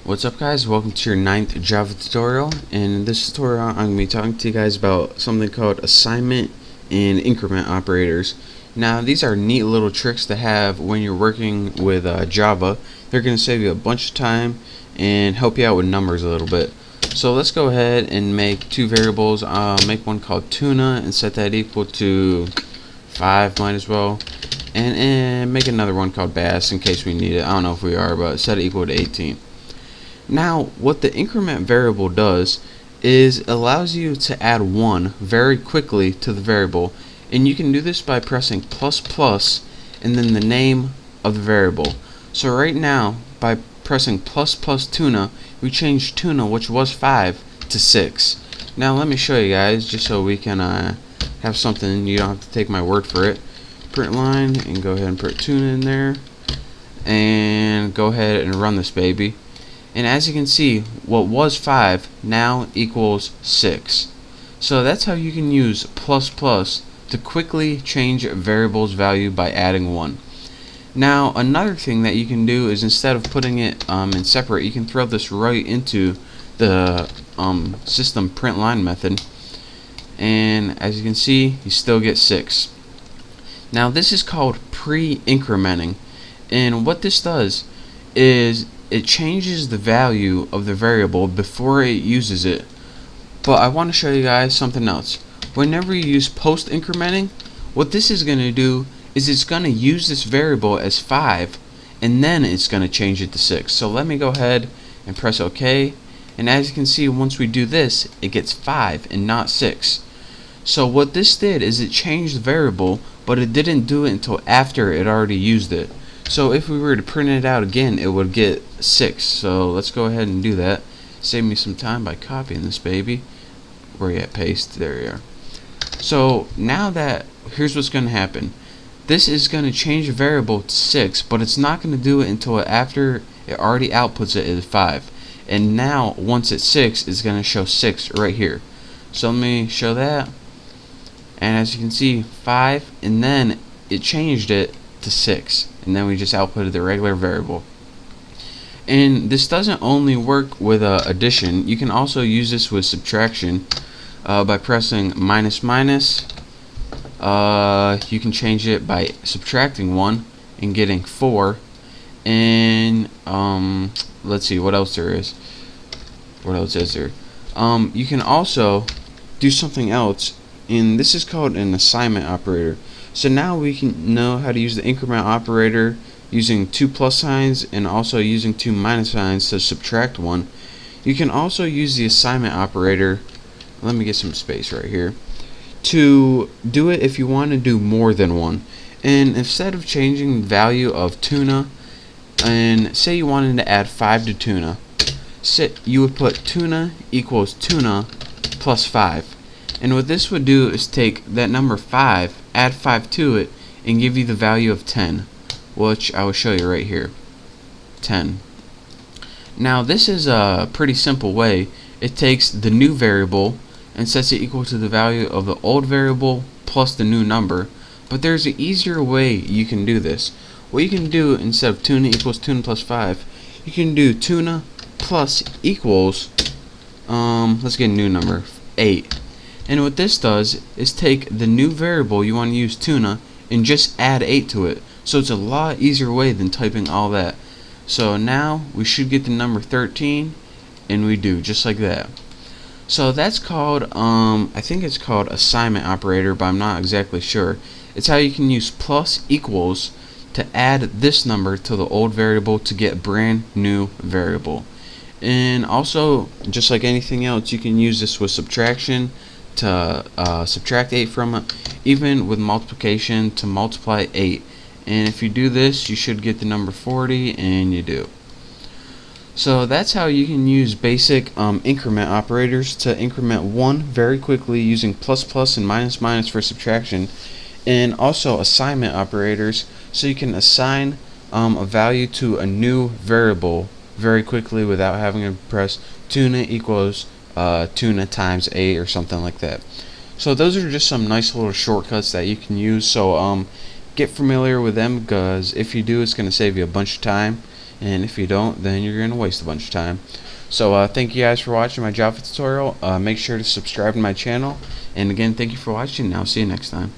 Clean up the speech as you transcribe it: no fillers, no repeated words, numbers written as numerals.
What's up, guys? Welcome to your 9th Java tutorial. And in this tutorial I'm going to be talking to you guys about something called assignment and increment operators. Now these are neat little tricks to have when you're working with Java. They're going to save you a bunch of time and help you out with numbers a little bit. So let's go ahead and make two variables. Make one called tuna and set that equal to 5, might as well. And make another one called bass in case we need it. I don't know if we are, but set it equal to 18. Now, what the increment variable does is allows you to add 1 very quickly to the variable, and you can do this by pressing plus plus and then the name of the variable. So right now, by pressing plus plus tuna, we changed tuna, which was 5, to 6. Now let me show you guys, just so we can have something, you don't have to take my word for it. Print line, and go ahead and put tuna in there, and go ahead and run this baby. And as you can see, what was 5 now equals 6. So that's how you can use plus plus to quickly change a variable's value by adding 1. Now another thing that you can do is, instead of putting it in separate, you can throw this right into the system print line method, and as you can see, you still get 6. Now this is called pre-incrementing, and what this does is it changes the value of the variable before it uses it. But I want to show you guys something else. Whenever you use post incrementing, what this is going to do is it's going to use this variable as 5, and then it's going to change it to 6. So let me go ahead and press OK, and as you can see, once we do this, it gets 5 and not 6. So what this did is it changed the variable, but it didn't do it until after it already used it. So if we were to print it out again, it would get 6. So let's go ahead and do that. Save me some time by copying this baby. Where you at? Paste. There you are. So now that, here's what's going to happen. This is going to change a variable to 6, but it's not going to do it until after it already outputs it as 5. And now once it's 6, it's going to show 6 right here. So let me show that. And as you can see, 5, and then it changed it to 6, and then we just outputted the regular variable. And this doesn't only work with addition, you can also use this with subtraction by pressing minus minus. You can change it by subtracting 1 and getting 4. And let's see what else there is. What else is there? You can also do something else, and this is called an assignment operator. So now we can know how to use the increment operator using 2 plus signs and also using 2 minus signs to subtract 1. You can also use the assignment operator, let me get some space right here, to do it if you want to do more than 1. And instead of changing the value of tuna, and say you wanted to add 5 to tuna, you would put tuna equals tuna plus 5. And what this would do is take that number 5, add 5 to it, and give you the value of 10, which I will show you right here. 10. Now this is a pretty simple way. It takes the new variable and sets it equal to the value of the old variable plus the new number. But there's an easier way you can do this. What you can do, instead of tuna equals tuna plus 5, you can do tuna plus equals, let's get a new number, 8. And what this does is take the new variable you want to use, tuna, and just add 8 to it. So it's a lot easier way than typing all that. So now we should get the number 13, and we do, just like that. So that's called, I think it's called assignment operator, but I'm not exactly sure. It's how you can use plus equals to add this number to the old variable to get a brand new variable. And also, just like anything else, you can use this with subtraction to subtract 8 from it, even with multiplication to multiply 8. And if you do this, you should get the number 40, and you do. So that's how you can use basic increment operators to increment 1 very quickly using plus plus and minus minus for subtraction, and also assignment operators so you can assign a value to a new variable very quickly without having to press tuna equals tuna times 8 or something like that. So those are just some nice little shortcuts that you can use. So get familiar with them, because if you do, it's going to save you a bunch of time and if you don't, then you're going to waste a bunch of time. So thank you guys for watching my Java tutorial. Make sure to subscribe to my channel, and again, thank you for watching, and I'll see you next time.